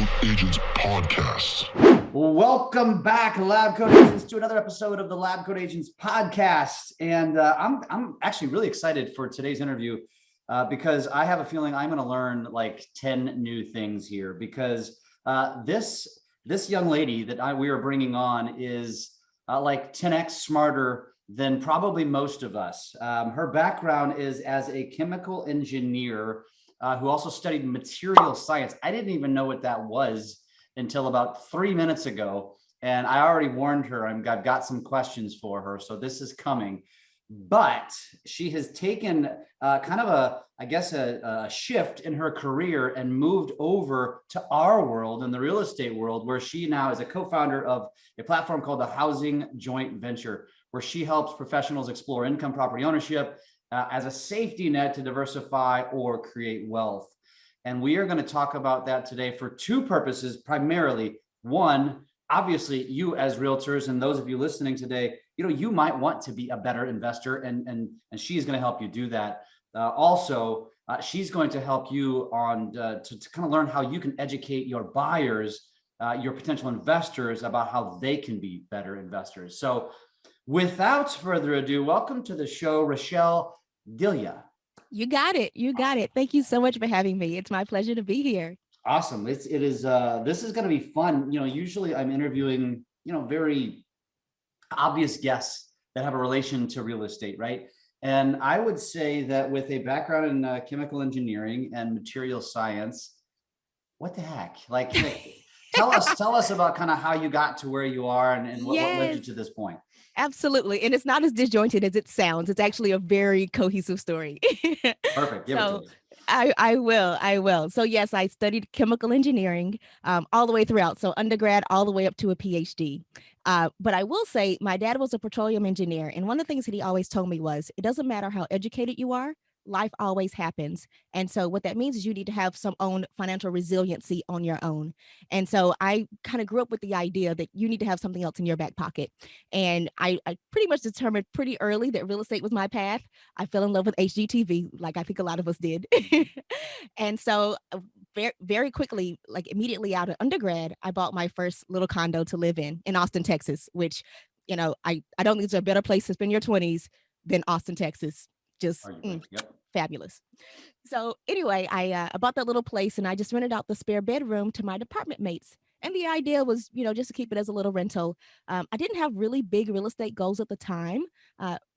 LabCoatAgents podcast. Welcome back, LabCoatAgents, to another episode of the LabCoatAgents podcast. And I'm actually really excited for today's interview because I have a feeling I'm going to learn like 10 new things here. Because this young lady that we are bringing on is like 10x smarter than probably most of us. Her background is as a chemical engineer who also studied material science. I didn't even know what that was until about 3 minutes ago. And I already warned her, I've got some questions for her. So this is coming. But she has taken kind of a shift in her career and moved over to our world, in the real estate world, where she now is a co-founder of a platform called the Housing Joint Venture, where she helps professionals explore income property ownership as a safety net to diversify or create wealth. And we are going to talk about that today for two purposes, primarily. One, obviously, you as realtors and those of you listening today, you might want to be a better investor, and she's going to help you do that. Also, she's going to help you on to kind of learn how you can educate your buyers, your potential investors, about how they can be better investors. So without further ado, welcome to the show, Richelle Delia. You got it. You got it. Thank you so much for having me. It's my pleasure to be here. Awesome. This is going to be fun. Usually I'm interviewing, very obvious guests that have a relation to real estate, right? And I would say that with a background in chemical engineering and material science, what the heck? Like, tell us about kind of how you got to where you are and what led you to this point. Absolutely. And it's not as disjointed as it sounds. It's actually a very cohesive story. Perfect. Give it to us. I will. So yes, I studied chemical engineering all the way throughout. So undergrad all the way up to a PhD. But I will say my dad was a petroleum engineer. And one of the things that he always told me was, it doesn't matter how educated you are, life always happens. And so what that means is you need to have some own financial resiliency on your own. And so I kind of grew up with the idea that you need to have something else in your back pocket. And I pretty much determined pretty early that real estate was my path. I fell in love with HGTV, like I think a lot of us did. And so very, very quickly, like immediately out of undergrad, I bought my first little condo to live in Austin, Texas, which, I don't think there's a better place to spend your 20s than Austin, Texas. Just fabulous. So anyway, I bought that little place and I just rented out the spare bedroom to my department mates. And the idea was, just to keep it as a little rental. I didn't have really big real estate goals at the time.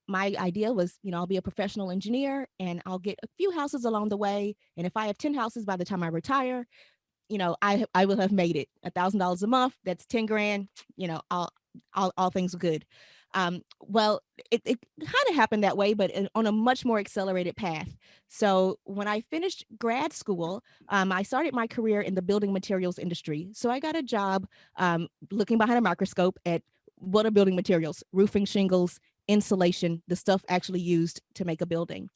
My idea was, I'll be a professional engineer and I'll get a few houses along the way. And if I have 10 houses by the time I retire, I will have made it. $1,000 a month. That's 10 grand. All things good. Well, it kind of happened that way, but on a much more accelerated path. So when I finished grad school, I started my career in the building materials industry. So I got a job looking behind a microscope at what are building materials, roofing, shingles, insulation, the stuff actually used to make a building.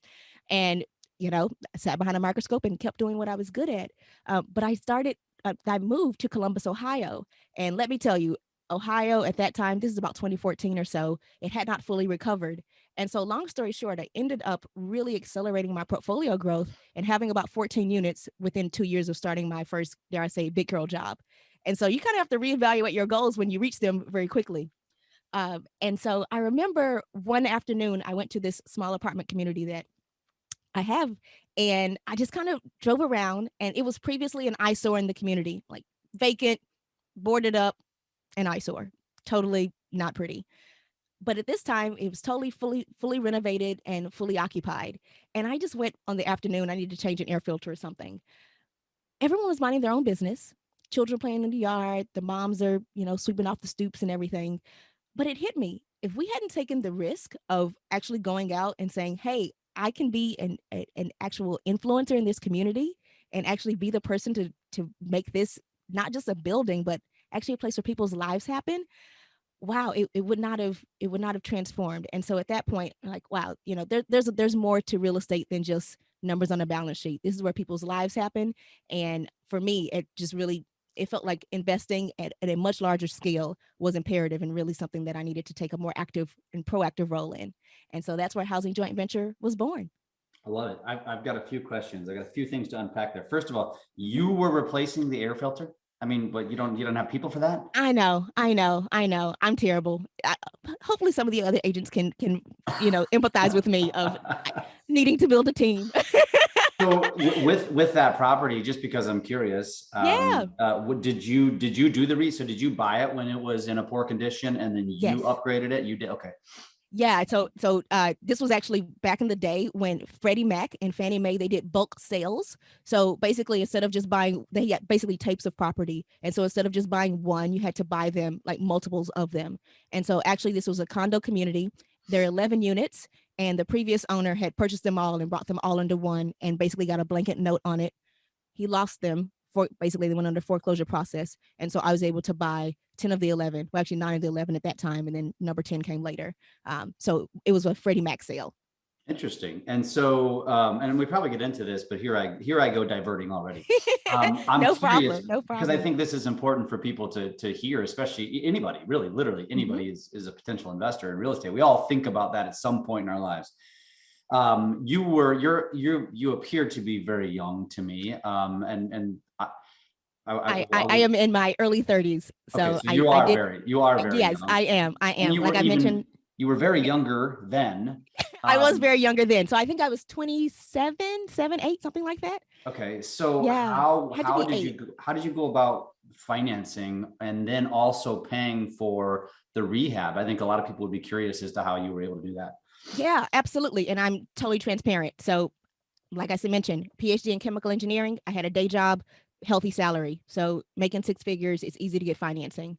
And, I sat behind a microscope and kept doing what I was good at. But I moved to Columbus, Ohio. And let me tell you, Ohio at that time, this is about 2014 or so, it had not fully recovered. And so long story short, I ended up really accelerating my portfolio growth and having about 14 units within 2 years of starting my first, dare I say, big girl job. And so you kind of have to reevaluate your goals when you reach them very quickly. And so I remember one afternoon, I went to this small apartment community that I have, and I just kind of drove around, and it was previously an eyesore in the community, like vacant, boarded up, an eyesore, totally not pretty. But at this time, it was totally fully renovated and fully occupied. And I just went on the afternoon, I needed to change an air filter or something. Everyone was minding their own business. Children playing in the yard, the moms are, sweeping off the stoops and everything. But it hit me. If we hadn't taken the risk of actually going out and saying, hey, I can be an actual influencer in this community and actually be the person to make this not just a building, but actually a place where people's lives happen. Wow, it would not have transformed. And so at that point, like, wow, there's more to real estate than just numbers on a balance sheet. This is where people's lives happen. And for me, it felt like investing at a much larger scale was imperative and really something that I needed to take a more active and proactive role in. And so that's where Housing Joint Venture was born. I love it. I've got a few questions. I got a few things to unpack there. First of all, you were replacing the air filter? I mean, but you don't have people for that? I know. I'm terrible. Hopefully some of the other agents can empathize with me of needing to build a team. So with that property, just because I'm curious, Yeah. did you do the so did you buy it when it was in a poor condition and then you Yes. upgraded it? You did. Okay. Yeah, so this was actually back in the day when Freddie Mac and Fannie Mae, they did bulk sales. So basically, instead of just buying, they had basically types of property, and so instead of just buying one, you had to buy them like multiples of them. And so actually, this was a condo community. There are 11 units, and the previous owner had purchased them all and brought them all into one, and basically got a blanket note on it. He lost them for basically they went under foreclosure process, and so I was able to buy 10 of the 11, well actually 9 of the 11 at that time, and then number 10 came later. So it was a Freddie Mac sale. Interesting. And so, and we probably get into this, but here I go diverting already. I'm No curious problem, no because I problem. think this is important for people to hear, especially anybody, really, literally anybody is a potential investor in real estate. We all think about that at some point in our lives. You appear to be very young to me. And I am in my early 30s, okay, so so I did. you are very Yes, young. I am. And Like I mentioned, you were very younger then. I was very younger then, so I think I was 27, 7, 8, something like that. Okay, so Yeah, had to be 8. how did you go about financing and then also paying for the rehab? I think a lot of people would be curious as to how you were able to do that. Yeah, absolutely, and I'm totally transparent. So like I said, mentioned, PhD in chemical engineering. I had a day job, healthy salary. So making 6 figures, it's easy to get financing.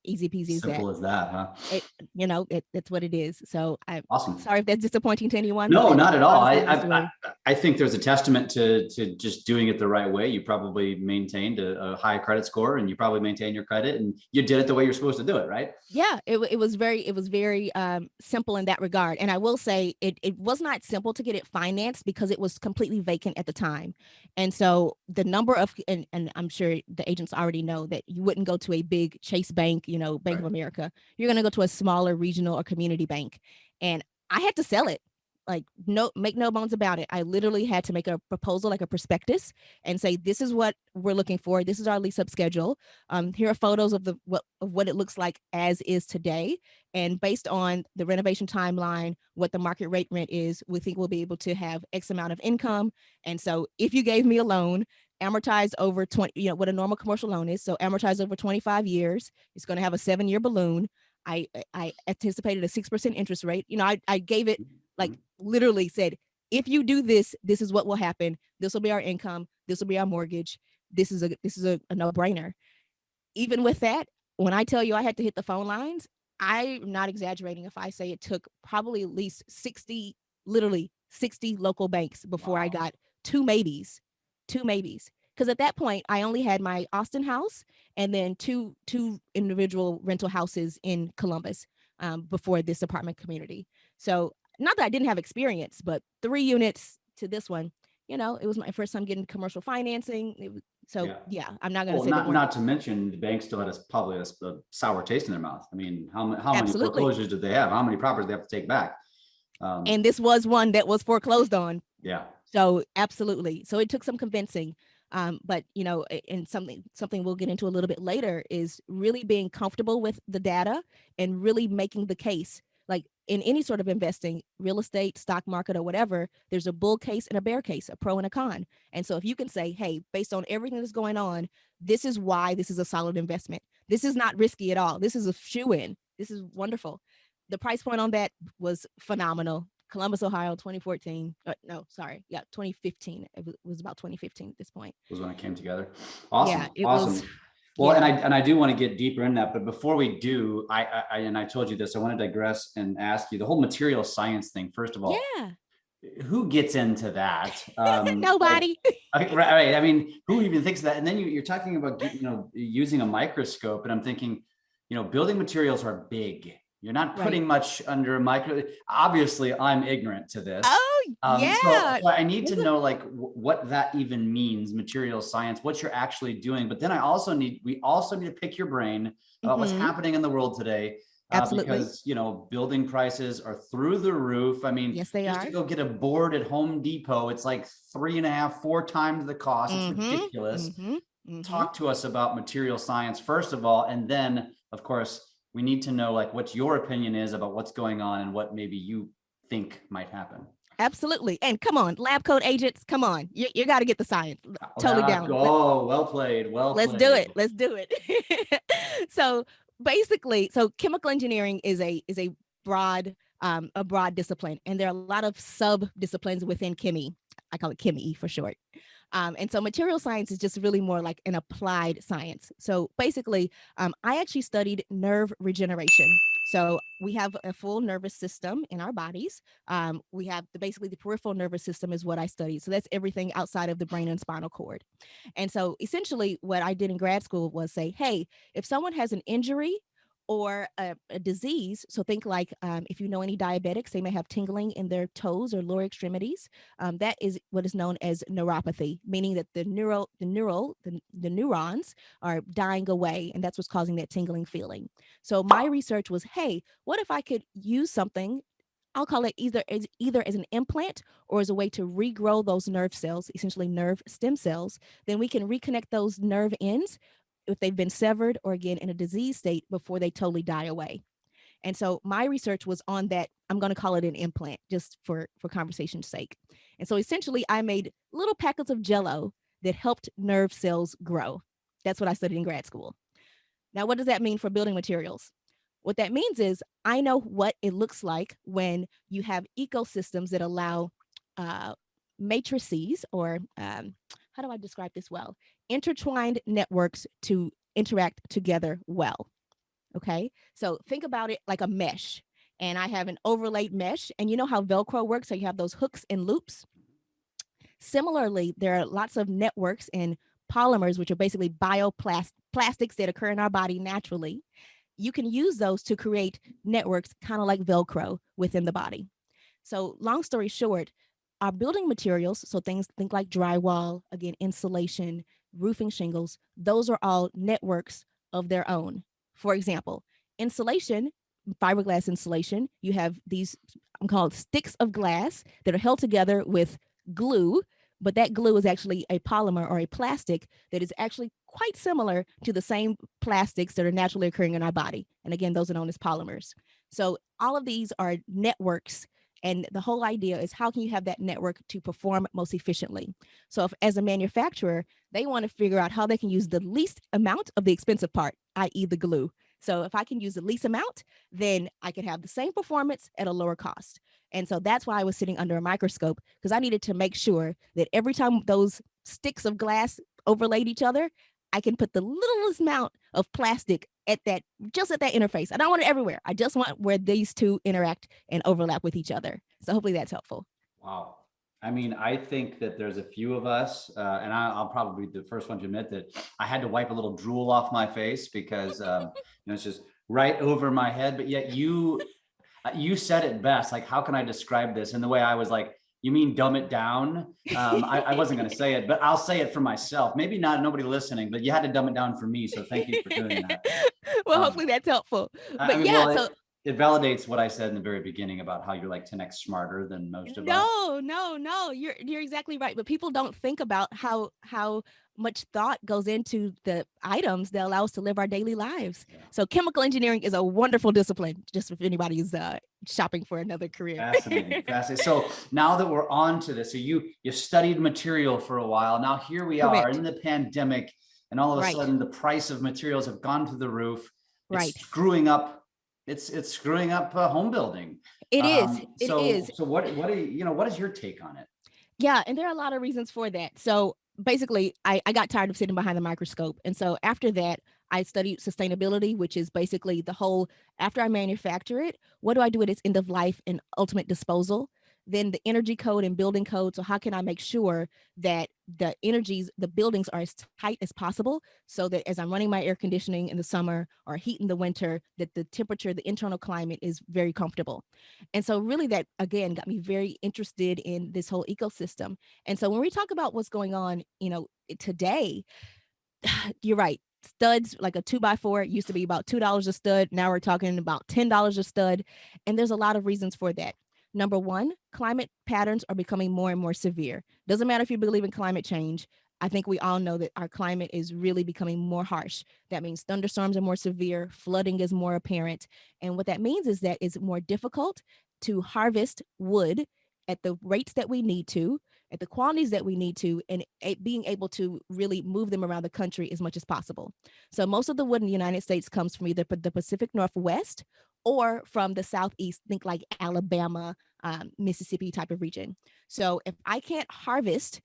Easy peasy as that. Simple as that, huh? That's what it is. So I'm Awesome. sorry if that's disappointing to anyone. No, But not at all. honestly, my story. I think there's a testament to just doing it the right way. You probably maintained a high credit score, and you probably maintained your credit, and you did it the way you're supposed to do it, right? Yeah, it was very simple in that regard. And I will say it was not simple to get it financed because it was completely vacant at the time. And so the number of and I'm sure the agents already know that you wouldn't go to a big Chase Bank, Bank of Right. America. You're going to go to a smaller regional or community bank. And I had to sell it. Like, no, make no bones about it. I literally had to make a proposal, like a prospectus, and say, this is what we're looking for. This is our lease up schedule. Here are photos of what it looks like as is today. And based on the renovation timeline, what the market rate rent is, we think we'll be able to have X amount of income. And so if you gave me a loan, amortized over 20, what a normal commercial loan is. So amortized over 25 years, it's going to have a 7-year balloon. I anticipated a 6% interest rate. I gave it, like, literally said, if you do this, this is what will happen. This will be our income. This will be our mortgage. This is a no-brainer. Even with that, when I tell you I had to hit the phone lines, I'm not exaggerating if I say it took probably at least 60, literally 60 local banks before I got two maybes. Because at that point, I only had my Austin house and then two individual rental houses in Columbus before this apartment community. So not that I didn't have experience, but 3 units to this one, it was my first time getting commercial financing. Yeah, I'm not going to say that. Not to mention the bank still had probably a sour taste in their mouth. I mean, how many Absolutely. foreclosures did they have? How many properties they have to take back? And this was one that was foreclosed on. Yeah. So absolutely. So it took some convincing. But and something we'll get into a little bit later is really being comfortable with the data and really making the case. Like in any sort of investing, real estate, stock market, or whatever, there's a bull case and a bear case, a pro and a con. And so if you can say, hey, based on everything that's going on, this is why this is a solid investment. This is not risky at all. This is a shoe-in. This is wonderful. The price point on that was phenomenal. Columbus, Ohio, 2014. No, sorry. Yeah, 2015. It was about 2015 at this point. Was when it came together. Awesome. Yeah, it awesome. was. Well, Yeah. and I do want to get deeper in that, but before we do, I told you this, I want to digress and ask you the whole material science thing. First of all, Yeah. who gets into that? Nobody. Right. I mean, who even thinks of that? And then you're talking about, using a microscope, and I'm thinking, building materials are big. You're not putting much under a micro. Obviously, I'm ignorant to this. Oh, yeah. So I need to know what that even means, material science, what you're actually doing. But then we also need to pick your brain about what's happening in the world today. Absolutely. Because, building prices are through the roof. I mean, yes, they just are. to go get a board at Home Depot, it's like 3.5, 4 times the cost. It's ridiculous. talk to us about material science, first of all, and then, of course, we need to know like what your opinion is about what's going on and what maybe you think might happen. Absolutely. And come on, LabCoatAgents, come on. You got to get the science. Totally down. Oh, well played. Let's do it. Let's do it. So basically, so chemical engineering is a broad discipline, and there are a lot of sub disciplines within chemi. I call it chemi for short. And so material science is just really more like an applied science. So basically, I actually studied nerve regeneration. So we have a full nervous system in our bodies. We have basically the peripheral nervous system is what I studied. So that's everything outside of the brain and spinal cord. And so essentially what I did in grad school was say, hey, if someone has an injury or a disease, so think like if you know any diabetics, they may have tingling in their toes or lower extremities. That is what is known as neuropathy, meaning that the neurons are dying away, and that's what's causing that tingling feeling. So my research was, hey, what if I could use something? I'll call it either as an implant or as a way to regrow those nerve cells, essentially nerve stem cells. Then we can reconnect those nerve ends if they've been severed or again in a disease state before they totally die away. And so my research was on that. I'm going to call it an implant just for conversation's sake. And so essentially I made little packets of Jello that helped nerve cells grow. That's what I studied in grad school. Now, what does that mean for building materials? What that means is I know what it looks like when you have ecosystems that allow matrices, or how do I describe this well? Intertwined networks to interact together well. Okay. So think about it like a mesh. And I have an overlaid mesh. And you know how Velcro works? So you have those hooks and loops. Similarly, there are lots of networks and polymers, which are basically bioplastics that occur in our body naturally. You can use those to create networks kind of like Velcro within the body. So long story short, our building materials, so think like drywall, again, insulation, roofing shingles, those are all networks of their own. For example, insulation, fiberglass insulation, you have these, I'm called sticks of glass that are held together with glue, but that glue is actually a polymer or a plastic that is actually quite similar to the same plastics that are naturally occurring in our body. And again, those are known as polymers. So all of these are networks. And the whole idea is how can you have that network to perform most efficiently? So if as a manufacturer, they want to figure out how they can use the least amount of the expensive part, i.e. the glue. So if I can use the least amount, then I can have the same performance at a lower cost. And so that's why I was sitting under a microscope, because I needed to make sure that every time those sticks of glass overlaid each other, I can put the littlest amount of plastic at that interface. I don't want it everywhere. I just want where these two interact and overlap with each other. So hopefully that's helpful. Wow. I mean, I think that there's a few of us, and I'll probably be the first one to admit that I had to wipe a little drool off my face because it's just right over my head. But yet you said it best. Like, how can I describe this? And the way I was like, you mean dumb it down? I wasn't going to say it, but I'll say it for myself. Maybe not nobody listening, but you had to dumb it down for me. So thank you for doing that. Well, hopefully that's helpful. But it validates what I said in the very beginning about how you're like 10x smarter than most of us. No, you're exactly right. But people don't think about how much thought goes into the items that allow us to live our daily lives. Yeah. So chemical engineering is a wonderful discipline, just if anybody's shopping for another career. Fascinating. So now that we're on to this, so you studied material for a while. Now here we are in the pandemic, and all of a sudden the price of materials have gone through the roof. It's screwing up. It's screwing up home building. It is. So what is your take on it? Yeah, and there are a lot of reasons for that. So basically, I got tired of sitting behind the microscope. And so after that, I studied sustainability, which is basically the whole, after I manufacture it, what do I do with its end of life and ultimate disposal? Then the energy code and building code. So how can I make sure that the buildings are as tight as possible so that as I'm running my air conditioning in the summer or heat in the winter, that the temperature, the internal climate is very comfortable. And so really that, again, got me very interested in this whole ecosystem. And so when we talk about what's going on, today, you're right. Studs, like a 2x4, used to be about $2 a stud. Now we're talking about $10 a stud. And there's a lot of reasons for that. Number one, climate patterns are becoming more and more severe. Doesn't matter if you believe in climate change. I think we all know that our climate is really becoming more harsh. That means thunderstorms are more severe, flooding is more apparent. And what that means is that it's more difficult to harvest wood at the rates that we need to, at the quantities that we need to, and being able to really move them around the country as much as possible. So most of the wood in the United States comes from either the Pacific Northwest or from the Southeast, think like Alabama, Mississippi type of region. So if I can't harvest,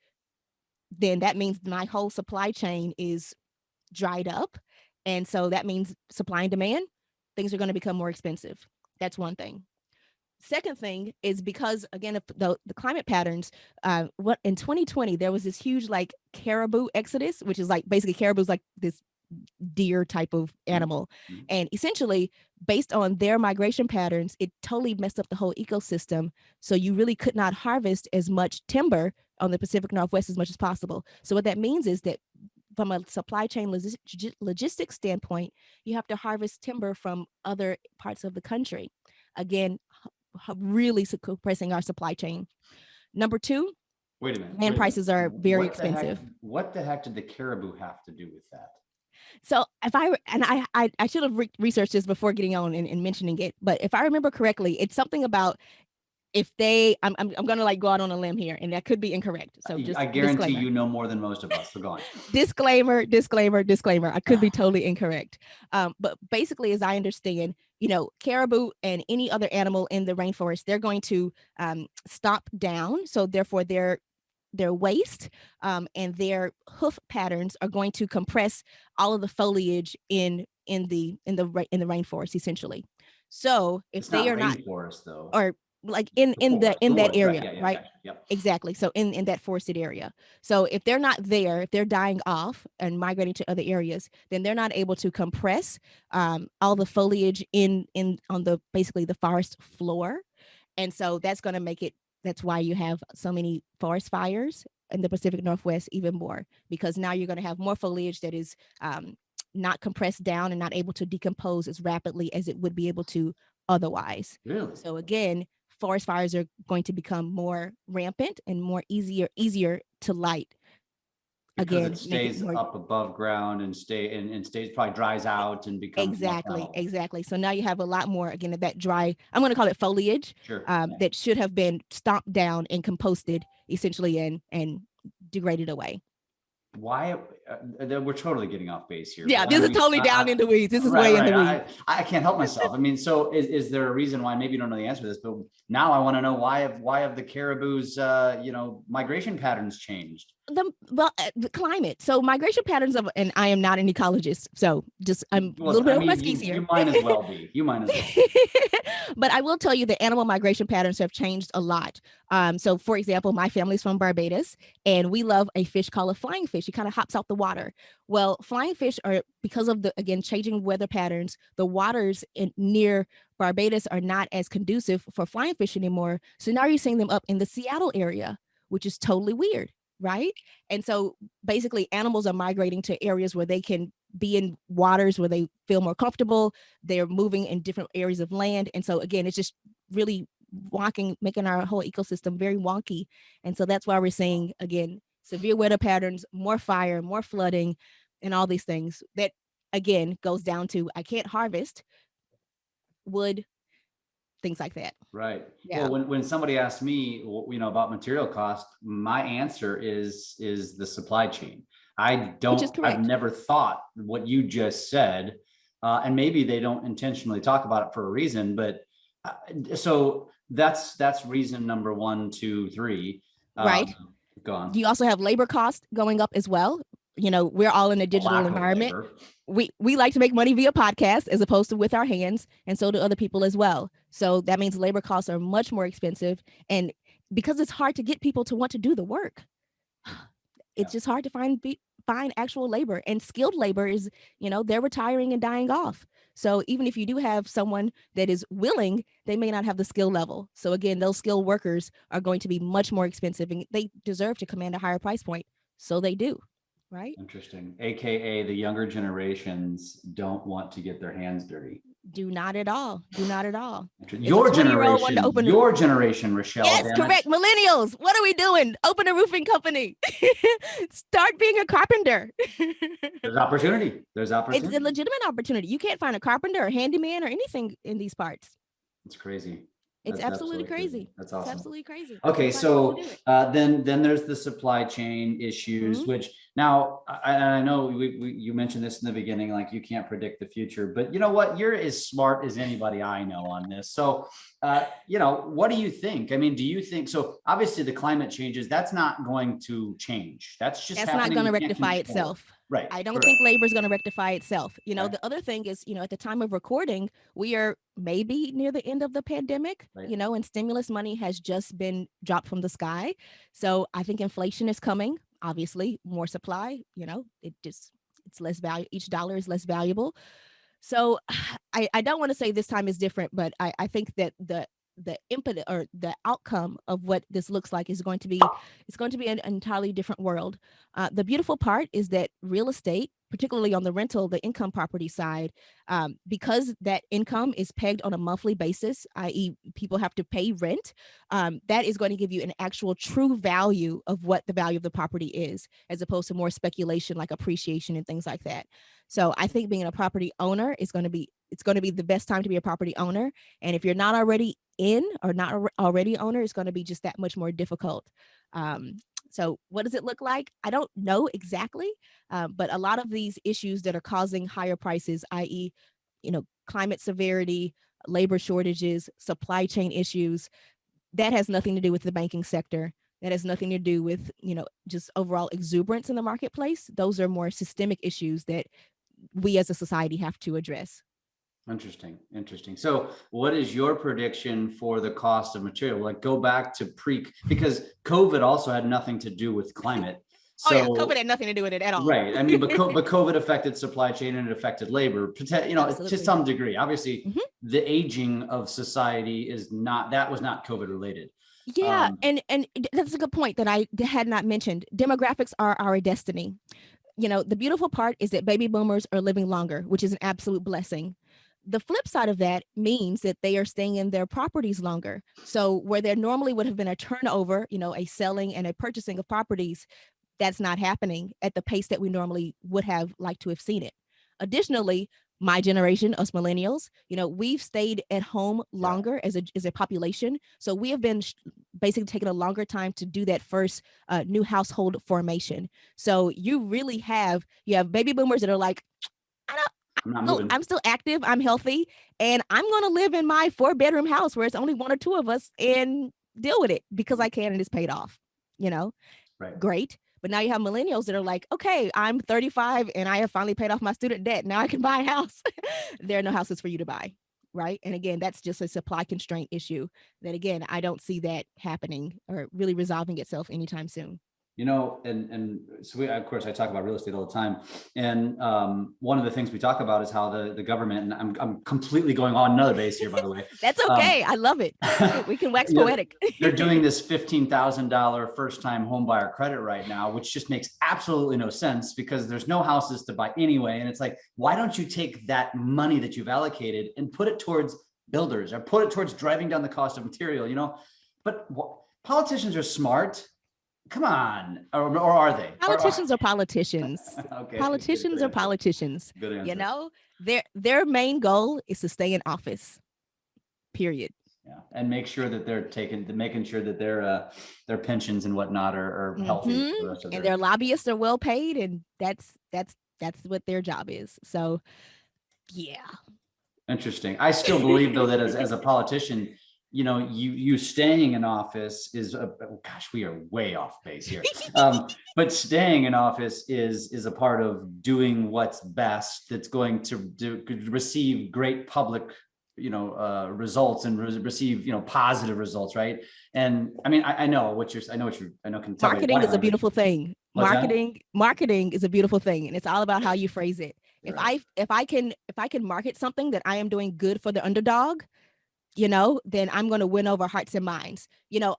then that means my whole supply chain is dried up. And so that means supply and demand, things are going to become more expensive. That's one thing. Second thing is because, again, of the climate patterns, what in 2020 there was this huge like caribou exodus, which is like basically caribou's like this deer type of animal. And essentially, based on their migration patterns, it totally messed up the whole ecosystem. So you really could not harvest as much timber on the Pacific Northwest as much as possible. So what that means is that from a supply chain logistics standpoint, you have to harvest timber from other parts of the country. Again, really compressing our supply chain. Number two, Wait a minute. land prices are very What the heck- expensive. What the heck did the caribou have to do with that? So if I should have researched this before getting on and mentioning it, but if I remember correctly, it's something about if they, I'm going to like go out on a limb here, and that could be incorrect. So just I guarantee disclaimer. you know more than most of us. So go on. disclaimer. I could be totally incorrect. But basically, as I understand, caribou and any other animal in the rainforest, they're going to stop down. So therefore, their waist and their hoof patterns are going to compress all of the foliage in the rainforest, essentially. So if It's they not are not rainforest though, or like in that forest, area, right? Yeah, right? gotcha. Yep. Exactly. So in that forested area. So if they're not there, if they're dying off and migrating to other areas, then they're not able to compress all the foliage in on the basically the forest floor. And so that's going to make it, that's why you have so many forest fires in the Pacific Northwest even more, because now you're going to have more foliage that is not compressed down and not able to decompose as rapidly as it would be able to otherwise. Really? So again, forest fires are going to become more rampant and more easier to light. Because Again, it stays up above ground and stays probably dries out and becomes more flammable. Exactly. So now you have a lot more, again, of that dry, I'm going to call it foliage, Sure. that should have been stomped down and composted essentially and degraded away. Why we're totally getting off base here. Yeah, this is totally down in the weeds. This is way in the weeds. I can't help myself. I mean, so is there a reason why, maybe you don't know the answer to this, but now I want to know why have the caribou's migration patterns changed? The climate. So migration patterns of, and I am not an ecologist, so just I'm a little bit of my skis here. You might as well be. But I will tell you that animal migration patterns have changed a lot. So for example, my family's from Barbados, and we love a fish called a flying fish. He kind of hops out the water. Well, flying fish are, because of the, again, changing weather patterns, the waters near Barbados are not as conducive for flying fish anymore. So now you're seeing them up in the Seattle area, which is totally weird. Right. And so basically animals are migrating to areas where they can be in waters where they feel more comfortable. They're moving in different areas of land. And so again, it's just really making our whole ecosystem very wonky. And so that's why we're seeing, again, severe weather patterns, more fire, more flooding, and all these things that, again, goes down to I can't harvest wood, things like that. Right. Yeah. Well, when somebody asks me, about material cost, my answer is the supply chain. I've never thought what you just said, and maybe they don't intentionally talk about it for a reason, but so that's reason number 1, 2, 3. Right. Go on. You also have labor costs going up as well. We're all in a digital environment. We like to make money via podcast as opposed to with our hands, and so do other people as well. So that means labor costs are much more expensive, and because it's hard to get people to want to do the work, it's just hard to find actual labor, and skilled labor is, they're retiring and dying off. So even if you do have someone that is willing, they may not have the skill level. So again, those skilled workers are going to be much more expensive, and they deserve to command a higher price point. So they do. Right. Interesting. AKA the younger generations don't want to get their hands dirty. Do not at all. Do not at all. Your generation, open your generation, Richelle. Yes, correct. Millennials. What are we doing? Open a roofing company. Start being a carpenter. There's opportunity. There's opportunity. It's a legitimate opportunity. You can't find a carpenter or handyman or anything in these parts. It's crazy. It's absolutely crazy. That's awesome. It's absolutely crazy. Okay, so then there's the supply chain issues, which now I know you mentioned this in the beginning, like you can't predict the future, but you know what? You're as smart as anybody I know on this. So, what do you think? I mean, do you think so? Obviously, the climate changes. That's not going to change. That's not going to rectify itself. Right. I don't think labor is going to rectify itself. The other thing is, at the time of recording, we are maybe near the end of the pandemic, and stimulus money has just been dropped from the sky. So I think inflation is coming, obviously more supply, it's less value. Each dollar is less valuable. So I don't want to say this time is different, but I think that the impetus or the outcome of what this looks like is going to be an entirely different world. The beautiful part is that real estate, particularly on the income property side, because that income is pegged on a monthly basis, i.e. people have to pay rent, that is going to give you an actual true value of what the value of the property is, as opposed to more speculation like appreciation and things like that. So I think being a property owner it's going to be the best time to be a property owner. And if you're not already already owner, it's going to be just that much more difficult. So what does it look like? I don't know exactly, but a lot of these issues that are causing higher prices, i.e., climate severity, labor shortages, supply chain issues, that has nothing to do with the banking sector. That has nothing to do with, just overall exuberance in the marketplace. Those are more systemic issues that we as a society have to address. Interesting. So what is your prediction for the cost of material? Like go back to because COVID also had nothing to do with climate. So, COVID had nothing to do with it at all. Right. I mean, but COVID affected supply chain and it affected labor, to some degree. Obviously, the aging of society was not COVID related. Yeah. And that's a good point that I had not mentioned. Demographics are our destiny. The beautiful part is that baby boomers are living longer, which is an absolute blessing. The flip side of that means that they are staying in their properties longer. So where there normally would have been a turnover, a selling and a purchasing of properties, that's not happening at the pace that we normally would have liked to have seen it. Additionally, my generation, us millennials, we've stayed at home longer as a population. So we have been basically taking a longer time to do that first new household formation. So you really have baby boomers that are like, I'm still active, I'm healthy, and I'm going to live in my 4-bedroom house where it's only 1 or 2 of us and deal with it because I can and it's paid off, Right. Great. But now you have millennials that are like, okay, I'm 35 and I have finally paid off my student debt. Now I can buy a house. There are no houses for you to buy. Right. And again, that's just a supply constraint issue that, again, I don't see that happening or really resolving itself anytime soon. And so of course, I talk about real estate all the time. And one of the things we talk about is how the government, and I'm completely going on another base here, by the way. That's okay. I love it. We can wax poetic. They're doing this $15,000 first-time home buyer credit right now, which just makes absolutely no sense because there's no houses to buy anyway. And it's like, why don't you take that money that you've allocated and put it towards builders or put it towards driving down the cost of material, But politicians are smart. Come on, or are they? Politicians are politicians. Okay. Politicians are politicians. Good answer. Their main goal is to stay in office. Period. Yeah, and make sure that making sure that their pensions and whatnot are healthy. For the rest of and their lobbyists are well paid, and that's what their job is. So, yeah. Interesting. I still believe though that as a politician, you staying in office is we are way off base here. But staying in office is a part of doing what's best. That's going to receive great public, results and receive, positive results. Right. And I mean, I know what you're. Marketing is a beautiful thing. Marketing is a beautiful thing, and it's all about how you phrase it. Right. If I can market something that I am doing good for the underdog, then I'm going to win over hearts and minds.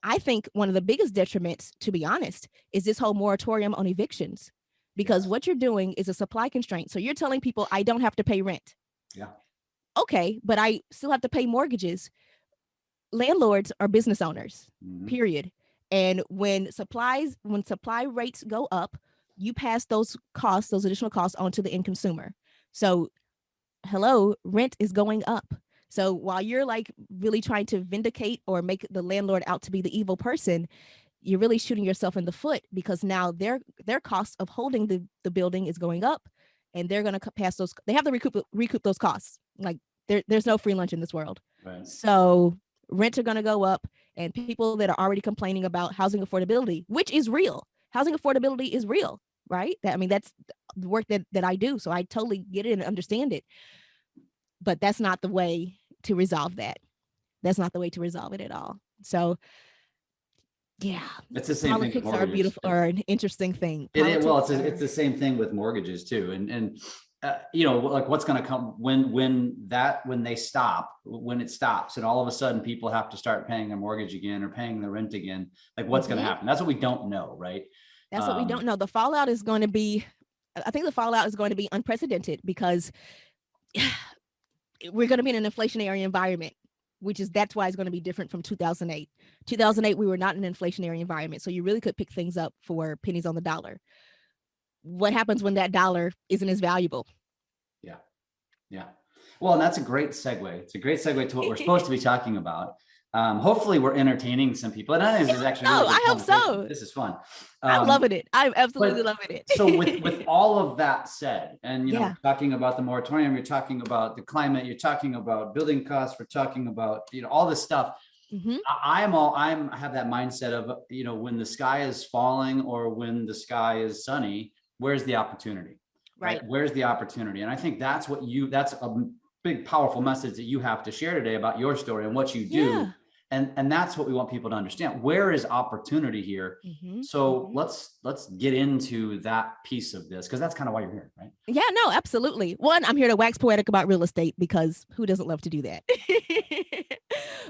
I think one of the biggest detriments, to be honest, is this whole moratorium on evictions, because what you're doing is a supply constraint. So you're telling people I don't have to pay rent. Yeah. okay, but I still have to pay mortgages. Landlords are business owners, period. And when supply rates go up, you pass those costs, those additional costs onto the end consumer. So hello, rent is going up. So while you're like really trying to vindicate or make the landlord out to be the evil person, you're really shooting yourself in the foot, because now their cost of holding the building is going up, and they're going to pass those. They have to recoup those costs. Like there's no free lunch in this world. Right. So rents are going to go up, and people that are already complaining about housing affordability, which is real. Housing affordability is real, right? That's the work that I do. So I totally get it and understand it. But that's not the way to resolve that. That's not the way to resolve it at all. So yeah, it's the same politics thing with are beautiful, or an interesting thing. It's the same thing with mortgages too. And like what's going to come when it stops, and all of a sudden people have to start paying their mortgage again or paying the rent again. Like what's going to happen? That's what we don't know, right? That's what we don't know. The fallout is going to be, I think the fallout is going to be unprecedented, because we're going to be in an inflationary environment, that's why it's going to be different from 2008. 2008, we were not in an inflationary environment. So you really could pick things up for pennies on the dollar. What happens when that dollar isn't as valuable? Yeah. Well, and that's a great segue. It's a great segue to what we're supposed to be talking about. Hopefully we're entertaining some people. And I think this is actually really good. I hope so. This is fun. I'm loving it. I'm absolutely loving it. So with all of that said, and we're talking about the moratorium, you're talking about the climate, you're talking about building costs, we're talking about all this stuff. I have that mindset of when the sky is falling or when the sky is sunny, where's the opportunity? Right? Where's the opportunity? And I think that's a big, powerful message that you have to share today about your story and what you do. Yeah. And that's what we want people to understand. Where is opportunity here? So let's get into that piece of this, because that's kind of why you're here, right? Yeah, no, absolutely. One, I'm here to wax poetic about real estate, because who doesn't love to do that?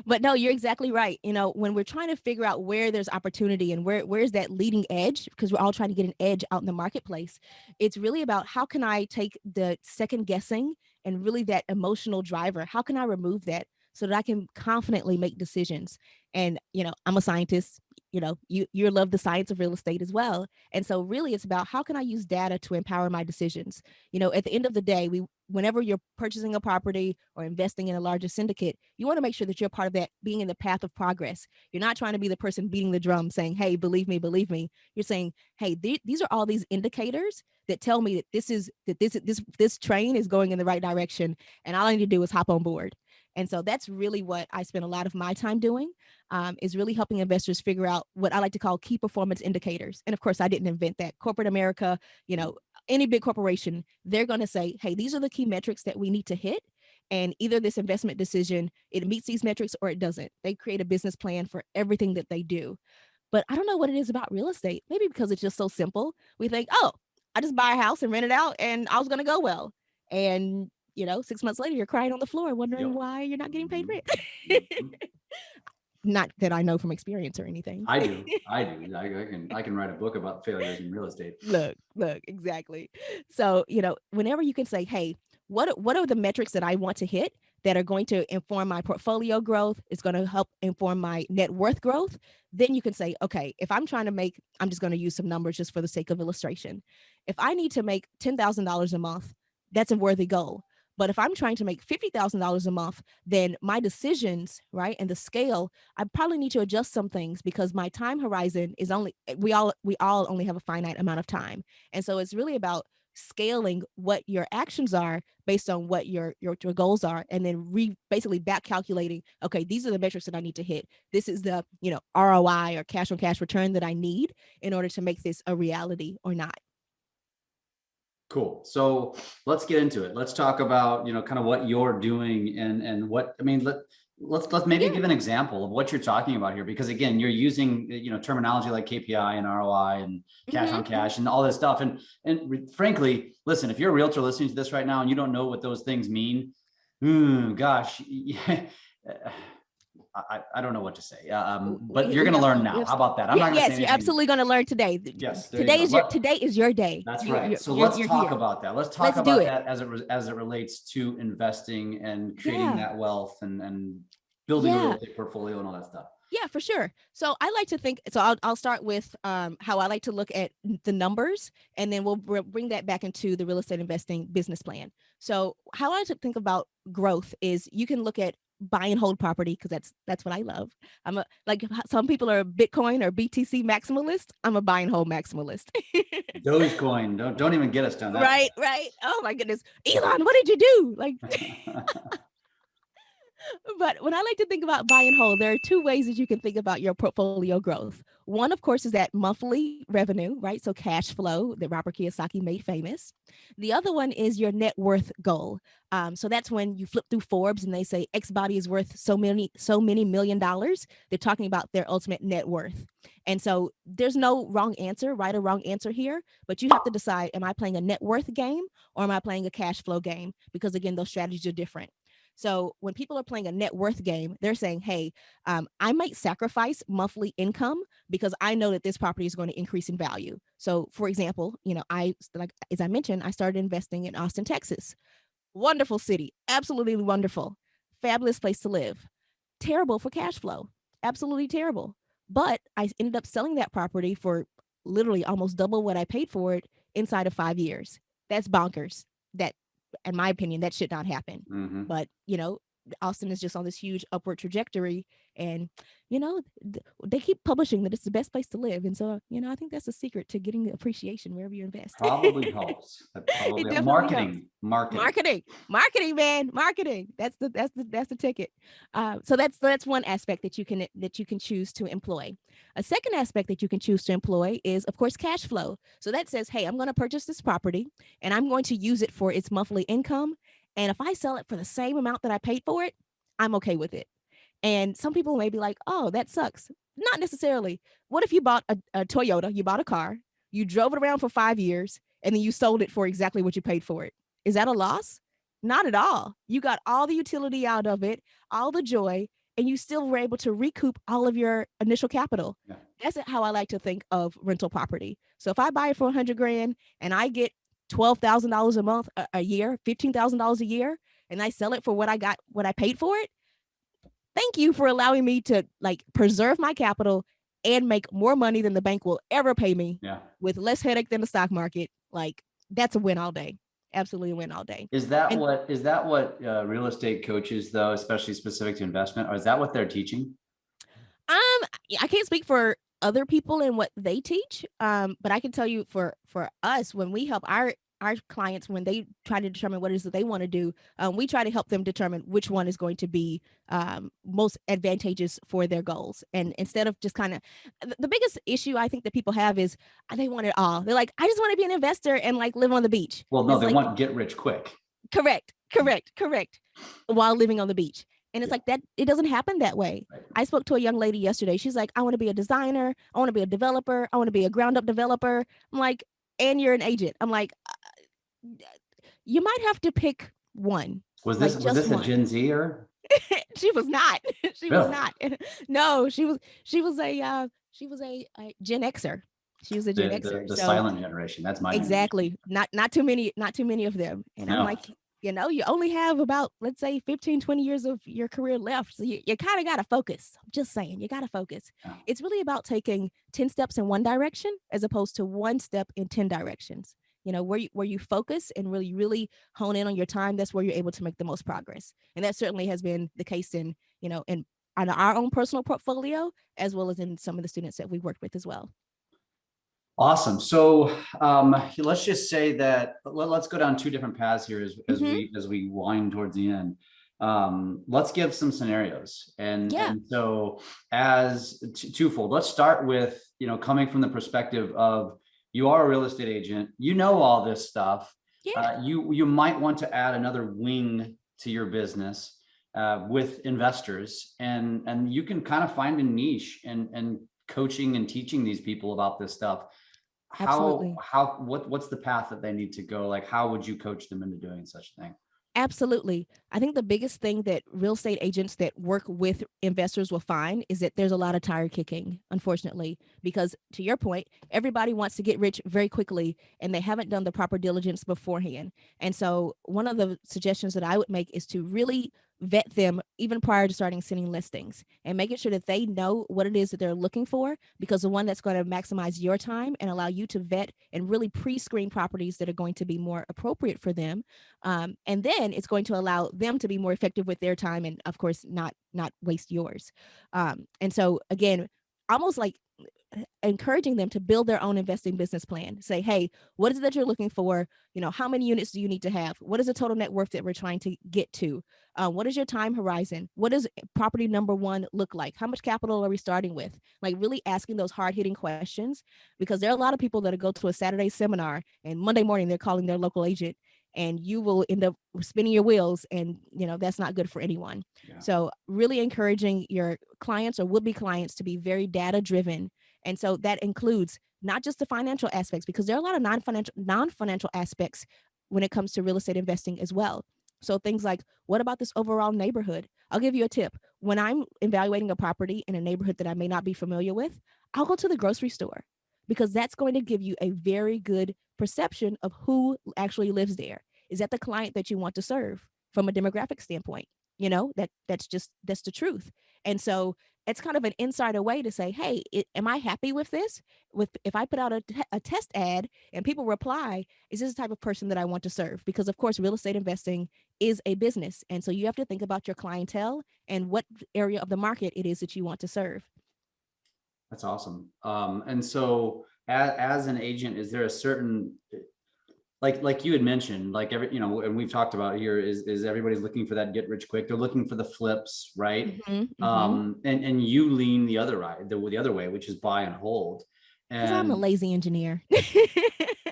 But no, you're exactly right. When we're trying to figure out where there's opportunity and where's that leading edge, because we're all trying to get an edge out in the marketplace, it's really about how can I take the second guessing and really that emotional driver? How can I remove that so that I can confidently make decisions? And, I'm a scientist, you love the science of real estate as well. And so really it's about how can I use data to empower my decisions? At the end of the day, whenever you're purchasing a property or investing in a larger syndicate, you want to make sure that you're part of that, being in the path of progress. You're not trying to be the person beating the drum saying, hey, believe me, believe me. You're saying, hey, these are all these indicators that tell me that this train is going in the right direction, and all I need to do is hop on board. And so that's really what I spend a lot of my time doing, is really helping investors figure out what I like to call key performance indicators. And of course, I didn't invent that. Corporate America, any big corporation, they're going to say, hey, these are the key metrics that we need to hit. And either this investment decision, it meets these metrics or it doesn't. They create a business plan for everything that they do. But I don't know what it is about real estate. Maybe because it's just so simple. We think, oh, I just buy a house and rent it out and I was going to go well. And 6 months later, you're crying on the floor, wondering why you're not getting paid rent. Not that I know from experience or anything. I do. I can write a book about failures in real estate. Look, exactly. So, whenever you can say, hey, what are the metrics that I want to hit that are going to inform my portfolio growth? It's going to help inform my net worth growth. Then you can say, okay, if I'm trying to make, I'm just going to use some numbers just for the sake of illustration. If I need to make $10,000 a month, that's a worthy goal. But if I'm trying to make $50,000 a month, then my decisions, right, and the scale, I probably need to adjust some things, because my time horizon is we all only have a finite amount of time. And so it's really about scaling what your actions are based on what your goals are, and then basically back calculating, okay, these are the metrics that I need to hit. This is the, ROI or cash on cash return that I need in order to make this a reality or not. Cool. So let's get into it. Let's talk about, kind of what you're doing and what, let's maybe give an example of what you're talking about here, because again, you're using, terminology like KPI and ROI and cash on cash and all this stuff. And frankly, listen, if you're a realtor listening to this right now and you don't know what those things mean, gosh, I don't know what to say. But you're going to learn now. How about that? I'm not going to say Yes, anything. you're absolutely going to learn today. Yes. Today is your day. That's right. So let's talk about that. Let's talk do about it. that as it relates to investing and creating that wealth and building a real estate portfolio and all that stuff. Yeah, for sure. So I like to think, so I'll start with how I like to look at the numbers, and then we'll bring that back into the real estate investing business plan. So how I like to think about growth is you can look at buy and hold property, because that's what I love. I'm like some people are a Bitcoin or BTC maximalist. I'm a buy and hold maximalist. Dogecoin, don't even get us down that. Right. Oh my goodness, Elon, what did you do? Like. But when I like to think about buy and hold, there are two ways that you can think about your portfolio growth. One, of course, is that monthly revenue, right? So cash flow that Robert Kiyosaki made famous. The other one is your net worth goal. So that's when you flip through Forbes and they say X body is worth so many $1 million. They're talking about their ultimate net worth. And so there's no wrong answer, right or wrong answer here, but you have to decide, am I playing a net worth game or am I playing a cash flow game? Because again, those strategies are different. So when people are playing a net worth game, they're saying, hey, I might sacrifice monthly income because I know that this property is going to increase in value. So for example, as I mentioned, I started investing in Austin, Texas. Wonderful city, absolutely wonderful, fabulous place to live. Terrible for cash flow, absolutely terrible. But I ended up selling that property for literally almost double what I paid for it inside of 5 years. That's bonkers. That, in my opinion, that should not happen. Mm-hmm. But, Austin is just on this huge upward trajectory, and, they keep publishing that it's the best place to live. And so, I think that's the secret to getting the appreciation wherever you invest. Probably helps. It definitely marketing, man, marketing. That's the ticket. So that's one aspect that you can choose to employ. A second aspect that you can choose to employ is, of course, cash flow. So that says, hey, I'm going to purchase this property and I'm going to use it for its monthly income. And if I sell it for the same amount that I paid for it, I'm okay with it. And some people may be like, oh, that sucks. Not necessarily. What if you bought a Toyota, you bought a car, you drove it around for 5 years, and then you sold it for exactly what you paid for it? Is that a loss? Not at all. You got all the utility out of it, all the joy, and you still were able to recoup all of your initial capital. Yeah. That's how I like to think of rental property. So if I buy it for $100,000 and I get $12,000 a month, a year, $15,000 a year, and I sell it for what I paid for it, thank you for allowing me to preserve my capital and make more money than the bank will ever pay me. Yeah. With less headache than the stock market. That's a win all day. Absolutely a win all day. Is that what real estate coaches, though, especially specific to investment, or is that what they're teaching? I can't speak for other people and what they teach. But I can tell you for us, when we help our clients, when they try to determine what it is that they want to do, we try to help them determine which one is going to be most advantageous for their goals. And instead of just kind of, the biggest issue I think that people have is they want it all. They're like, I just want to be an investor and live on the beach. Well, no, they want get rich quick. Correct. While living on the beach. And it's that it doesn't happen that way. Right. I spoke to a young lady yesterday. She's like, I want to be a designer. I want to be a developer. I want to be a ground up developer. I'm like, and you're an agent. I'm like, you might have to pick one. Was this a Gen Z or? She was not. She really? Was not. No, she was a Gen Xer. She was a Gen Xer. The silent generation. That's my exactly. Generation. Not too many of them. And no. I'm like, you only have about, let's say, 15, 20 years of your career left. So you kind of got to focus. I'm just saying, you got to focus. Yeah. It's really about taking 10 steps in one direction as opposed to one step in 10 directions. Where you focus and really hone in on your time, that's where you're able to make the most progress. And that certainly has been the case in our own personal portfolio, as well as in some of the students that we've worked with as well. Awesome. So let's just say that let's go down two different paths here as we wind towards the end. Let's give some scenarios. And so as twofold, let's start with, coming from the perspective of, you are a real estate agent, all this stuff. Yeah. You might want to add another wing to your business with investors, and you can kind of find a niche and coaching and teaching these people about this stuff. Absolutely. What's the path that they need to go? How would you coach them into doing such a thing? Absolutely. I think the biggest thing that real estate agents that work with investors will find is that there's a lot of tire kicking, unfortunately, because to your point, everybody wants to get rich very quickly and they haven't done the proper diligence beforehand. And so, one of the suggestions that I would make is to really vet them even prior to starting sending listings and making sure that they know what it is that they're looking for, because the one that's going to maximize your time and allow you to vet and really pre-screen properties that are going to be more appropriate for them, and then it's going to allow them to be more effective with their time and of course not waste yours. And so again, almost like encouraging them to build their own investing business plan. Say, hey, what is it that you're looking for? How many units do you need to have? What is the total net worth that we're trying to get to? What is your time horizon? What does property number one look like? How much capital are we starting with? Like really asking those hard hitting questions, because there are a lot of people that go to a Saturday seminar and Monday morning they're calling their local agent, and you will end up spinning your wheels, and that's not good for anyone. Yeah. So really encouraging your clients or would-be clients to be very data driven. And so that includes not just the financial aspects, because there are a lot of non-financial aspects when it comes to real estate investing as well. So things like, what about this overall neighborhood? I'll give you a tip. When I'm evaluating a property in a neighborhood that I may not be familiar with, I'll go to the grocery store, because that's going to give you a very good perception of who actually lives there. Is that the client that you want to serve from a demographic standpoint? That's the truth. And so it's kind of an insider way to say, hey, am I happy with this? If I put out a test ad and people reply, is this the type of person that I want to serve? Because of course, real estate investing is a business. And so you have to think about your clientele and what area of the market it is that you want to serve. That's awesome. And so as an agent, is there a certain, like you had mentioned, like and we've talked about here is everybody's looking for that get rich quick. They're looking for the flips, right? And you lean the other way, which is buy and hold. Because I'm a lazy engineer.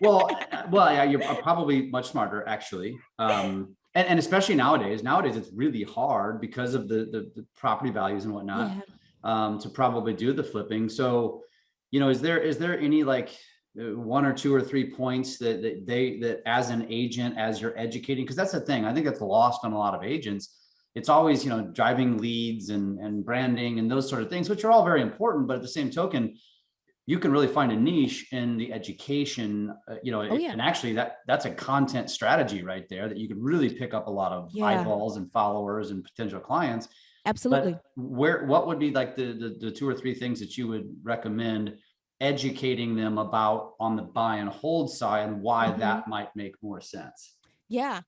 well, yeah, you're probably much smarter actually. And especially nowadays it's really hard because of the property values and whatnot. Yeah. To probably do the flipping. So, is there any like one or two or 3 points that as an agent, as you're educating, because that's the thing, I think that's lost on a lot of agents. It's always, driving leads and branding and those sort of things, which are all very important. But at the same token, you can really find a niche in the education, and actually that's a content strategy right there that you can really pick up a lot of eyeballs and followers and potential clients. Absolutely. But what would be like the 2 or 3 things that you would recommend educating them about on the buy and hold side, and why that might make more sense? Yeah.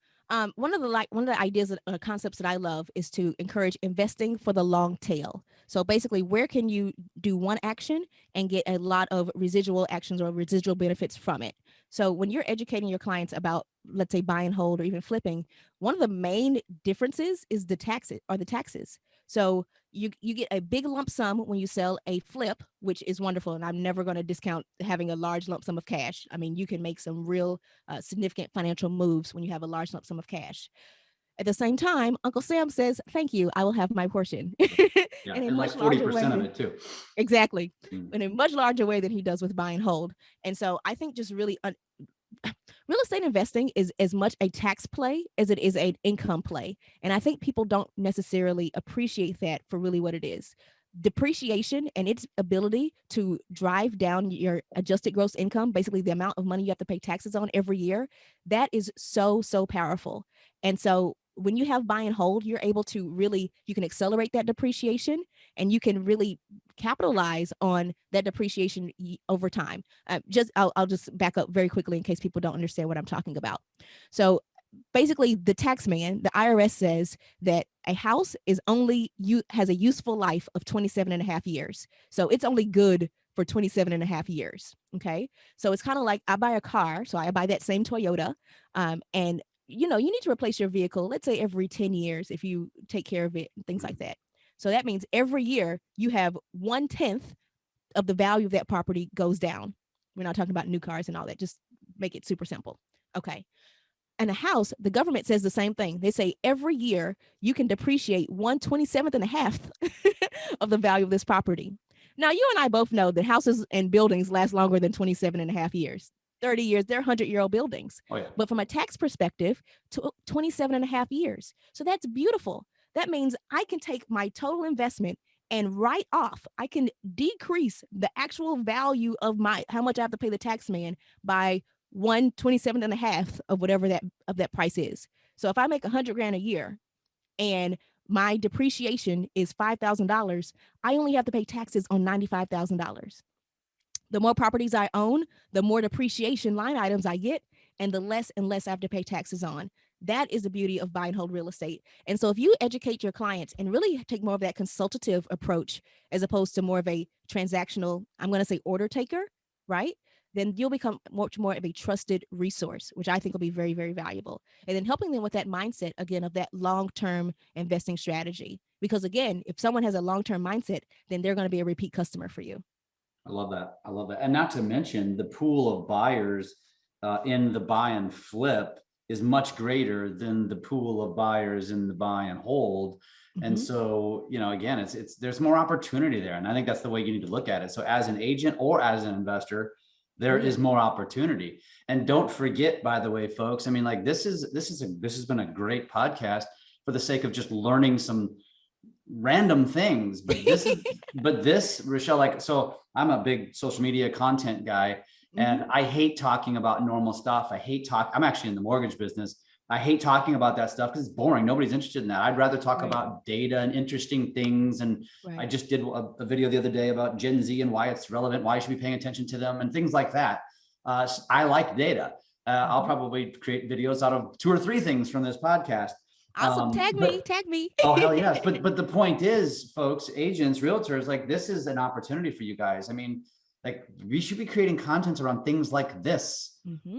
One of the ideas concepts that I love is to encourage investing for the long tail. So basically, where can you do one action and get a lot of residual actions or residual benefits from it? So when you're educating your clients about, let's say, buy and hold or even flipping, one of the main differences is the taxes. So you get a big lump sum when you sell a flip, which is wonderful. And I'm never going to discount having a large lump sum of cash. I mean, you can make some real significant financial moves when you have a large lump sum of cash. At the same time, Uncle Sam says, thank you, I will have my portion. Yeah, and like 40% of it too. Exactly. In a much larger way than he does with buy and hold. And so I think just really real estate investing is as much a tax play as it is an income play. And I think people don't necessarily appreciate that for really what it is. Depreciation and its ability to drive down your adjusted gross income, basically the amount of money you have to pay taxes on every year, that is so powerful. And so when you have buy and hold, you're able to really, you can accelerate that depreciation and you can really capitalize on that depreciation over time. I'll just back up very quickly in case people don't understand what I'm talking about. So basically the tax man, the IRS says that a house has a useful life of 27 and a half years. So it's only good for 27 and a half years. Okay. So it's kind of like I buy a car. So I buy that same Toyota, and you need to replace your vehicle, let's say every 10 years, if you take care of it and things like that. So that means every year you have 1/10 of the value of that property goes down. We're not talking about new cars and all that. Just make it super simple. Okay. And a house, the government says the same thing. They say every year you can depreciate 1/27 and a half of the value of this property. Now, you and I both know that houses and buildings last longer than 27 and a half years. 30 years, they're 100-year-old buildings. Oh yeah. But from a tax perspective, 27 and a half years. So that's beautiful. That means I can take my total investment and write off, I can decrease the actual value of how much I have to pay the tax man by 1/27 and a half of whatever that price is. So if I make 100 grand a year and my depreciation is $5,000, I only have to pay taxes on $95,000. The more properties I own, the more depreciation line items I get, and the less and less I have to pay taxes on. That is the beauty of buy and hold real estate. And so if you educate your clients and really take more of that consultative approach as opposed to more of a transactional, I'm going to say order taker, right? Then you'll become much more of a trusted resource, which I think will be very, very valuable. And then helping them with that mindset, again, of that long-term investing strategy. Because again, if someone has a long-term mindset, then they're going to be a repeat customer for you. I love that. I love that. And not to mention the pool of buyers in the buy and flip is much greater than the pool of buyers in the buy and hold. And so, again, there's more opportunity there. And I think that's the way you need to look at it. So as an agent or as an investor, there is more opportunity. And don't forget, by the way, folks, I mean, like this has been a great podcast for the sake of just learning some random things, but this Richelle, like, so I'm a big social media content guy, and I hate talking about normal stuff. I'm actually in the mortgage business. I hate talking about that stuff because it's boring. Nobody's interested in that. I'd rather talk about data and interesting things. And I just did a video the other day about Gen Z and why it's relevant, why you should be paying attention to them and things like that. I like data. I'll probably create videos out of 2 or 3 things from this podcast. Awesome. Tag me. Oh, hell yes. But the point is, folks, agents, realtors, like this is an opportunity for you guys. I mean, like we should be creating content around things like this.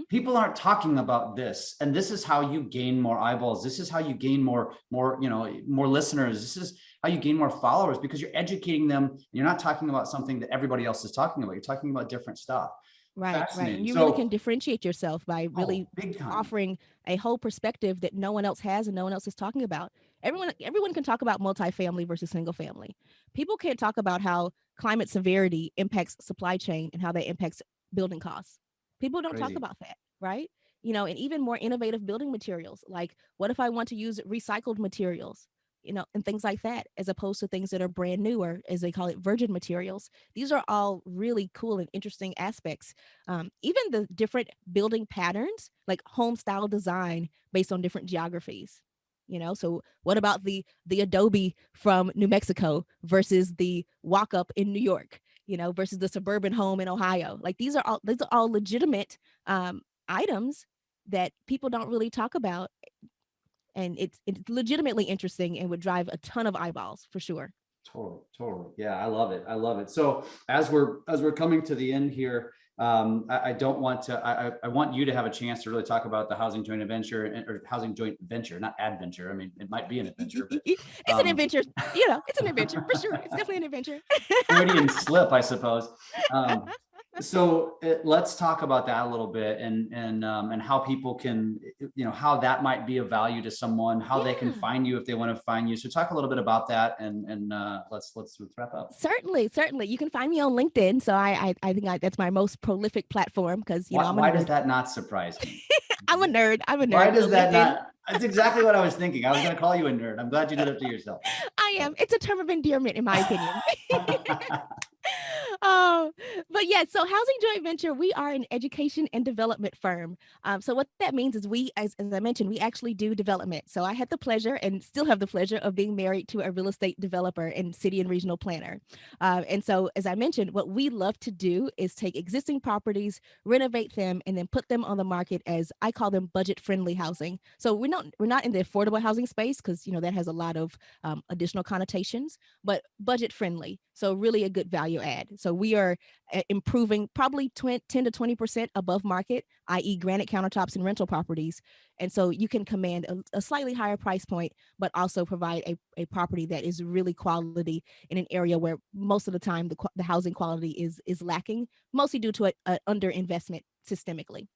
People aren't talking about this. And this is how you gain more eyeballs. This is how you gain more listeners. This is how you gain more followers, because you're educating them. You're not talking about something that everybody else is talking about. You're talking about different stuff. Right. And you really can differentiate yourself by really offering a whole perspective that no one else has and no one else is talking about. Everyone can talk about multifamily versus single family. People can't talk about how climate severity impacts supply chain and how that impacts building costs. People don't talk about that, right? And even more innovative building materials. Like, what if I want to use recycled materials? And things like that, as opposed to things that are brand new, or as they call it, virgin materials. These are all really cool and interesting aspects. Even the different building patterns, like home style design based on different geographies. So what about the adobe from New Mexico versus the walk up in New York, versus the suburban home in Ohio? Like these are all legitimate items that people don't really talk about. And it's legitimately interesting and would drive a ton of eyeballs for sure. Totally. Yeah, I love it. So as we're coming to the end here, I don't want to. I want you to have a chance to really talk about the housing joint venture, or housing joint venture, not adventure. I mean, it might be an adventure, but it's an adventure. It's an adventure for sure. It's definitely an adventure. Freudian slip, I suppose. So let's talk about that a little bit, and how people can, how that might be of value to someone, how they can find you if they want to find you. So talk a little bit about that, and let's wrap up. Certainly. You can find me on LinkedIn. So I think that's my most prolific platform, because why does that not surprise me? I'm a nerd. Why does that not? That's exactly what I was thinking. I was going to call you a nerd. I'm glad you did it to yourself. I am. It's a term of endearment, in my opinion. But yeah, so Housing Joint Venture, we are an education and development firm. So what that means is we, as I mentioned, we actually do development. So I had the pleasure, and still have the pleasure, of being married to a real estate developer and city and regional planner. And so, as I mentioned, what we love to do is take existing properties, renovate them, and then put them on the market as, I call them, budget-friendly housing. So we're not in the affordable housing space, because that has a lot of additional connotations, but budget-friendly. So really a good value add. So we are improving probably 10 to 20% above market, i.e. granite countertops and rental properties. And so you can command a slightly higher price point, but also provide a property that is really quality in an area where most of the time the housing quality is lacking, mostly due to an underinvestment systemically.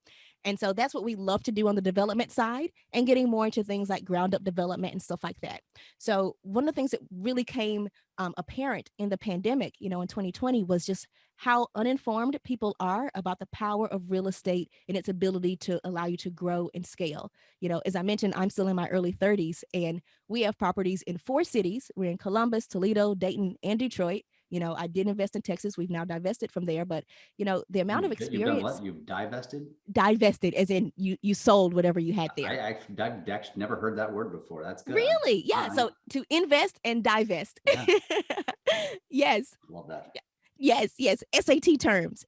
And so that's what we love to do on the development side, and getting more into things like ground up development and stuff like that. So one of the things that really came apparent in the pandemic, in 2020, was just how uninformed people are about the power of real estate and its ability to allow you to grow and scale. As I mentioned, I'm still in my early 30s, and we have properties in 4 cities. We're in Columbus, Toledo, Dayton, and Detroit. I did invest in Texas. We've now divested from there, but the amount of You've done experience. what? You've divested? Divested, as in you sold whatever you had there. I've actually never heard that word before. That's good. Really? Yeah. So to invest and divest. Yeah. Yes. Love that. Yes. SAT terms.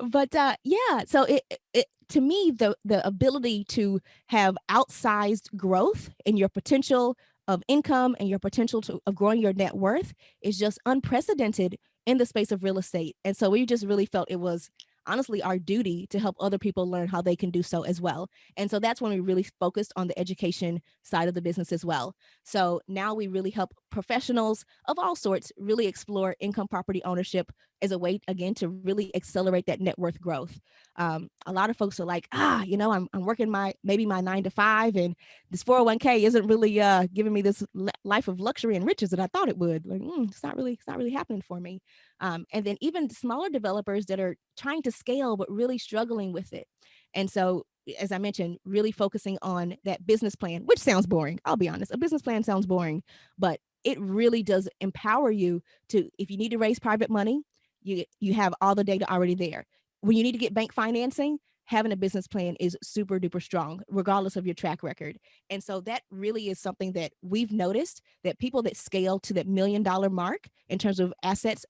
But yeah. So it to me, the ability to have outsized growth in your potential of income and your potential of growing your net worth is just unprecedented in the space of real estate. And so we just really felt it was honestly our duty to help other people learn how they can do so as well. And so that's when we really focused on the education side of the business as well. So now we really help professionals of all sorts really explore income property ownership as a way, again, to really accelerate that net worth growth. A lot of folks are like, I'm working maybe my 9 to 5, and this 401k isn't really giving me this life of luxury and riches that I thought it would. Like, it's not really happening for me. And then even smaller developers that are trying to scale but really struggling with it. And so, as I mentioned, really focusing on that business plan, which sounds boring. I'll be honest, a business plan sounds boring, but it really does empower you to, if you need to raise private money, you have all the data already there. When you need to get bank financing, having a business plan is super duper strong, regardless of your track record. And so that really is something that we've noticed, that people that scale to that $1 million mark in terms of asset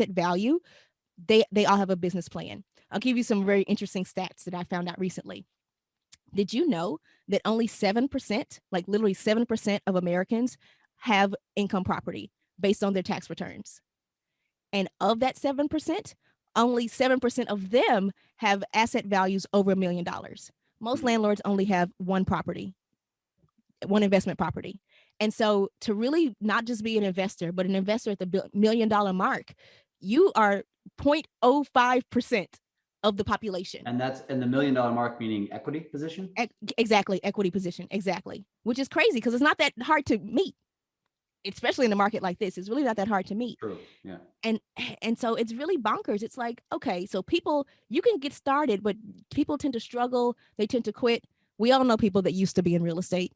value, they all have a business plan. I'll give you some very interesting stats that I found out recently. Did you know that only 7%, like literally 7% of Americans have income property based on their tax returns? And of that 7%, only 7% of them have asset values over $1 million. Most landlords only have one investment property. And so to really not just be an investor, but an investor at the $1 million mark, you are 0.05% of the population. And that's the $1 million mark, meaning equity position? Exactly. Equity position. Exactly. Which is crazy because it's not that hard to meet, especially in a market like this. It's really not that hard to meet. True. Yeah. And so it's really bonkers. It's like, okay, so people, you can get started, but people tend to struggle. They tend to quit. We all know people that used to be in real estate.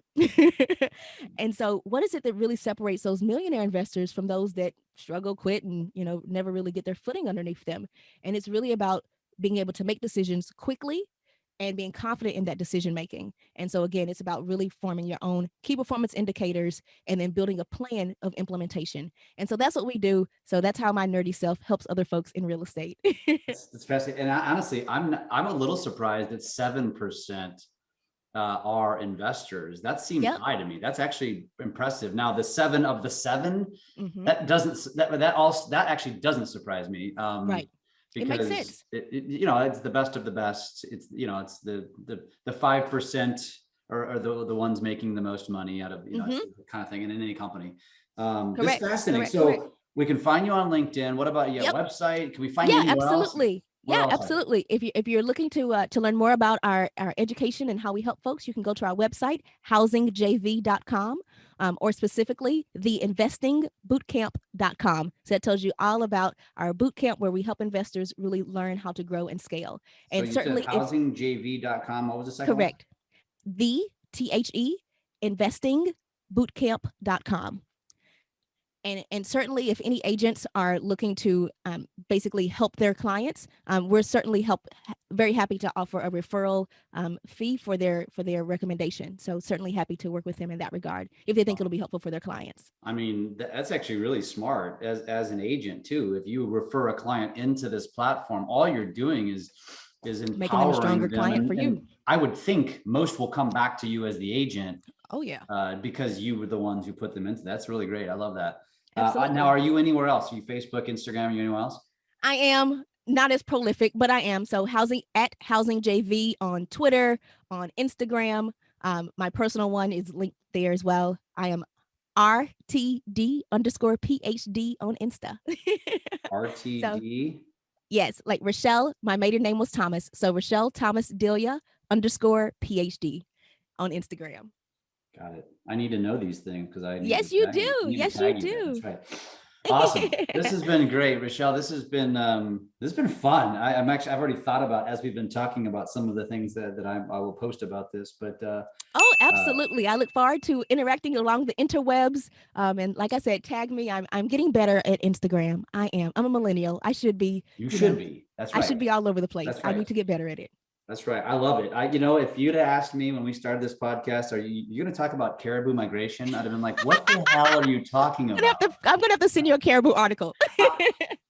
And so what is it that really separates those millionaire investors from those that struggle, quit, and, never really get their footing underneath them? And it's really about being able to make decisions quickly and being confident in that decision making. And so again, it's about really forming your own key performance indicators and then building a plan of implementation. And so that's what we do. So that's how my nerdy self helps other folks in real estate. That's fascinating. And honestly, I'm a little surprised that 7% are investors. That seems high to me. That's actually impressive. Now, the 7 of the 7, that actually doesn't surprise me. Right. Because it makes sense. It's the best of the best. It's it's the 5% or the ones making the most money out of it's the kind of thing in any company. This is fascinating. Correct. We can find you on LinkedIn. What about you? Website? Can we find you anywhere absolutely. else? Yeah, absolutely. If you're looking to learn more about our education and how we help folks, you can go to our website, housingjv.com, or specifically theinvestingbootcamp.com. So that tells you all about our boot camp where we help investors really learn how to grow and scale. And so certainly housingjv.com. What was the second correct. One? The investingbootcamp.com. And certainly if any agents are looking to basically help their clients, we're certainly very happy to offer a referral fee for their recommendation. So certainly happy to work with them in that regard if they think it'll be helpful for their clients. I mean, that's actually really smart as an agent too. If you refer a client into this platform, all you're doing is empowering making them a stronger client for you. I would think most will come back to you as the agent. Oh yeah. Because you were the ones who put them into that. That's really great. I love that. Absolutely. Now, are you anywhere else? Are you Facebook, Instagram? Are you anywhere else? I am not as prolific, but I am. So @housingjv on Twitter, on Instagram. My personal one is linked there as well. I am RTD_PhD on Insta. RTD? So, yes, like Richelle, my maiden name was Thomas. So Richelle Thomas Delia _PhD on Instagram. Got it. I need to know these things because Yes, you do. Yes, you do. That's right. Awesome. This has been great, Richelle. This has been fun. I've already thought about, as we've been talking about, some of the things that I will post about this, but Oh, absolutely. I look forward to interacting along the interwebs. And like I said, tag me. I'm getting better at Instagram. I am. I'm a millennial. I should be. you should be. That's I right. should be all over the place. That's I right. need to get better at it. That's right. I love it. If you'd have asked me when we started this podcast, are you going to talk about caribou migration? I'd have been like, what the hell are you talking about? I'm going to have to send you a caribou article.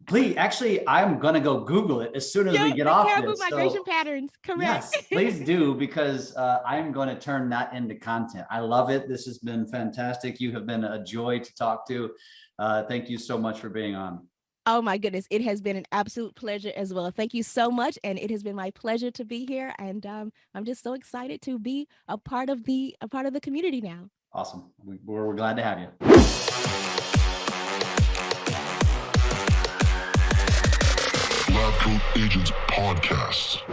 Please, actually, I'm going to go Google it as soon as we get off caribou this. migration patterns. Correct. Yes, please do, because I'm going to turn that into content. I love it. This has been fantastic. You have been a joy to talk to. Thank you so much for being on. Oh my goodness. It has been an absolute pleasure as well. Thank you so much. And it has been my pleasure to be here. And I'm just so excited to be a part of the community now. Awesome. We're glad to have you. LabCoatAgents Podcast.